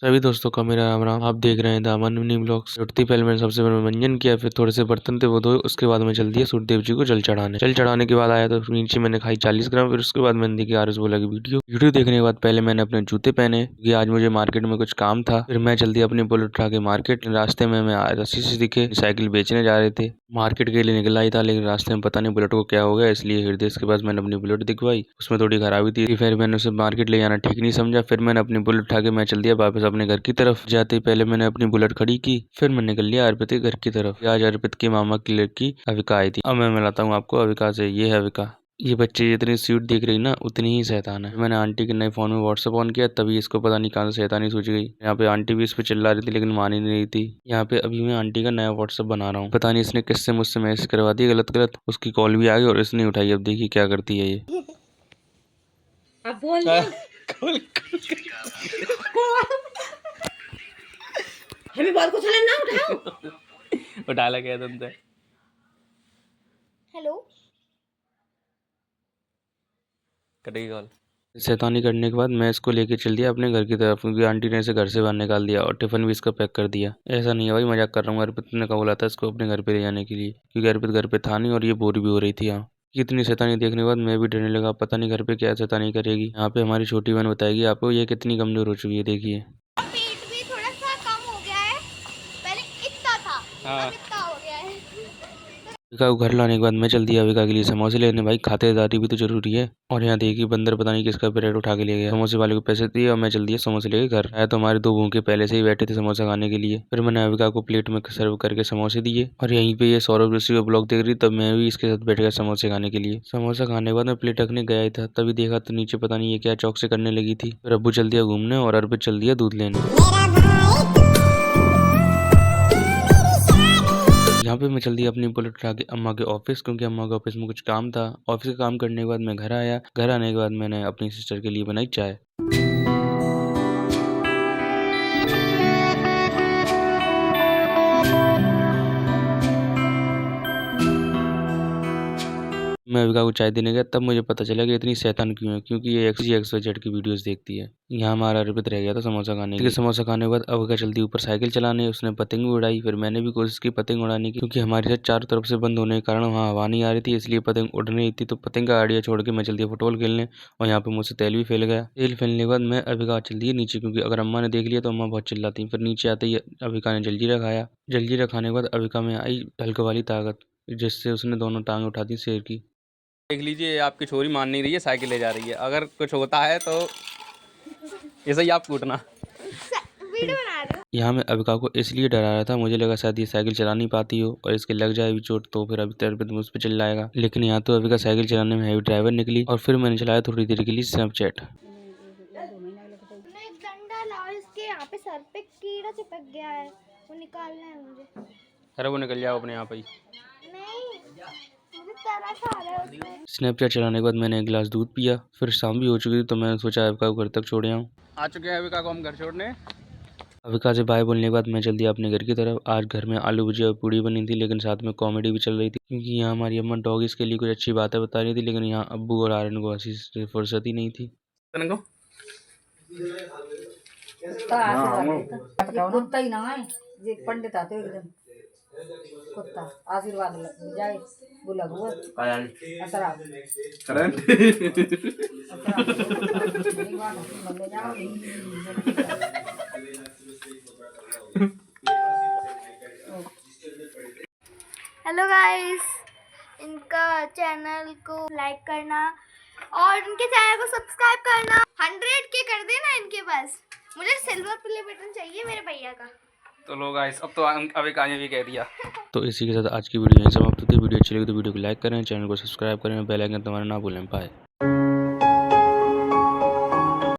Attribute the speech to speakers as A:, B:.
A: सभी दोस्तों का मेरा राम राम। आप देख रहे हैं दामन मिनी ब्लॉग्स। उठती पहले मैंने सबसे पहले मंजन किया, फिर थोड़े से बर्तन थे वो धोए, उसके बाद मैं चल दिया सूर्यदेव जी को जल चढ़ाने। जल चढ़ाने के बाद आया तो नीचे मैंने खाई 40 ग्राम। फिर उसके बाद मैंने देखी आरएस बोला की वीडियो देखने के बाद पहले मैंने अपने जूते पहने क्योंकि आज मुझे मार्केट में कुछ काम था। फिर मैं चल दिया अपनी बुलेट उठा के मार्केट। रास्ते में मैं रस्सी से दिखे साइकिल बेचने जा रहे थे। मार्केट के लिए निकला ही था, लेकिन रास्ते में पता नहीं बुलेट को क्या हो गया, इसलिए हृदय के पास मैंने अपनी बुलेट दिखवाई। उसमें थोड़ी खराबी थी, फिर मैंने उसे मार्केट ले जाना ठीक नहीं समझा। फिर मैंने अपनी बुलेट उठा के मैं चल दिया वापस अपने घर की तरफ। जाते ही पहले मैंने अपनी बुलेट खड़ी की, फिर मैं निकल लिया अर्पित के घर की तरफ। आज अर्पित के मामा की लड़की अविका आई थी। अब मैं मिलाता हूँ आपको अविका से। ये है अविका। ये बच्चे जितनी स्वीट दिख रही ना उतनी ही शैतान है। मैंने आंटी के नए फोन में व्हाट्सएप ऑन किया, तभी इसको पता नहीं कहाँ से शैतानी सूझ गई। यहाँ पे आंटी भी इस पे चिल्ला रही थी लेकिन मान ही नहीं थी। यहाँ पे अभी मैं आंटी का नया व्हाट्सएप बना रहा हूँ। पता नहीं इसने किससे मुझसे मैसेज करवा दिया गलत गलत। उसकी कॉल भी आ गई और इसने उठाई। अब देखिए क्या करती है ये।
B: अब बोल हमें बहुत कुछ ना उठाओ।
A: उठा लगे तुमसे।
B: हेलो
A: कटेगी कॉल। शैतानी करने के बाद मैं इसको लेके चल दिया अपने घर की तरफ, क्योंकि आंटी ने इसे घर से बाहर निकाल दिया और टिफिन भी इसका पैक कर दिया। ऐसा नहीं है भाई, मजाक कर रहा हूँ। अर्पित ने कहा बोला था इसको अपने घर पे ले जाने के लिए, क्योंकि अर्पित घर पे था नहीं और ये बोर भी हो रही थी यहाँ। कितनी शैतानी देखने के बाद मैं भी डरने लगा, पता नहीं घर पे क्या शैतानी करेगी। यहाँ पे हमारी छोटी बहन बताएगी आपको ये कितनी कमजोर हो चुकी है। देखिए
C: पेट भी थोड़ा सा कम हो गया है, पहले इतना था अब इतना हो गया है।
A: अविका को घर लाने के बाद मैं चल दिया अविका के लिए समोसे लेने। भाई खातिरदारी भी तो जरूरी है। और यहाँ देखिए बंदर पता नहीं किसका परेड उठा के ले गया। समोसे वाले को पैसे दिए और मैं चल दिया समोसे लेके घर आया तो हमारे दो भूखे पहले से ही बैठे थे समोसा खाने के लिए। फिर मैंने अविका को प्लेट में सर्व करके समोसे दिए और यहीं पे ये सौरभ ऋषि का ब्लॉग देख रही, तब मैं भी इसके साथ बैठ गया समोसे खाने के लिए। समोसा खाने के बाद मैं प्लेट रखने गया ही था, तभी देखा तो नीचे पता नहीं ये क्या चौक से करने लगी थी। फिर अब्बू चल दिया घूमने और अर्पित चल दिया दूध लेने। यहाँ पे मैं चल दिया अपनी बुलेट उठा के अम्मा के ऑफिस, क्योंकि अम्मा के ऑफिस में कुछ काम था। ऑफिस का काम करने के बाद मैं घर आया। घर आने के बाद मैंने अपनी सिस्टर के लिए बनाई चाय। मैं अविका को चाय देने गया, तब मुझे पता चला कि इतनी शैतान क्यों है, क्योंकि ये XYZ की वीडियोस देखती है। यहाँ हमारा अर्पित रह गया था समोसा खाने के लिए। समोसा खाने के बाद अविका चलती ऊपर साइकिल चलाने। उसने पतंग भी उड़ाई, फिर मैंने भी कोशिश की पतंग उड़ाने की, क्योंकि हमारे साथ चारों तरफ से बंद होने के कारण वहाँ हवा नहीं आ रही थी, इसलिए पतंग उड़ नहीं थी। तो पतंग का आइडिया छोड़ के मैं चल दिया फुटबॉल खेलने और यहाँ पे मुझसे तेल भी फैल गया। तेल फैलने के बाद मैं अविका चल दिया नीचे, क्योंकि अगर अम्मा ने देख लिया तो अम्मा बहुत चिल्लाती। फिर नीचे आते ही अविका ने जलजीरा खाया। जलजीरा खाने के बाद अविका में आई हल्क वाली ताकत, जिससे उसने दोनों टांग उठा दी शेर की।
D: देख लीजिए आपकी छोरी मान नहीं रही है, साइकिल ले जा रही है। अगर कुछ होता है तो ऐसे ही आप कूटना।
A: यहाँ मैं अविका को इसलिए डरा रहा था, मुझे लगा शायद ये साइकिल चला नहीं पाती हो और इसके लग जाए भी चोट तो फिर अभी अर्पित मुझ पर चिल्लाएगा। लेकिन यहाँ तो अविका साइकिल चलाने में हैवी ड्राइवर निकली और फिर मैंने चलाया थोड़ी देर के लिए स्नैपचैट।
C: एक डंडा लाओ, इसके यहाँ पे सर पे कीड़ा चिपक गया है, वो निकालना है मुझे।
D: अरे वो निकल जाओ अपने यहाँ पे ही।
C: नहीं, मुझे तरस आ रहा है उसमें।
A: स्नैपचैट चलाने के बाद मैंने एक गिलास दूध पिया। फिर शाम भी हो चुकी थी तो मैंने सोचा अविका को घर तक छोड़ आऊँ।
D: आ चुके हैं अविका को हम घर छोड़ने।
A: अविका से बाय बोलने के बाद मैं चल दिया अपने घर की तरफ। आज घर में आलू भुजिया और पूड़ी बनी थी, लेकिन साथ में कॉमेडी भी चल रही थी, क्योंकि यहाँ हमारी अम्मा डॉगीज के लिए कुछ अच्छी बातें बता रही थी, लेकिन यहाँ अब्बू और आर्यन को हंसी से फुर्सत ही नहीं थी।
B: कुत्ता ही ना है, ये पंडित आते एकदम कुत्ता आशीर्वाद लग जाए बोला हुआ असरा
C: हेलो गाइस, इनका चैनल को लाइक करना और इनके चैनल को सब्सक्राइब करना। 100 के कर देना इनके पास। मुझे सिल्वर प्ले बटन चाहिए मेरे भैया का।
D: तो लोग गाइस अब तो अविका ने भी कह दिया।
A: तो इसी के साथ आज की वीडियो यहीं समाप्त होती है। वीडियो अच्छी लगी तो वीडियो को लाइक करें, चैनल को सब्सक्राइब करें, बेल आइकन दबाना ना भूलें। बाय।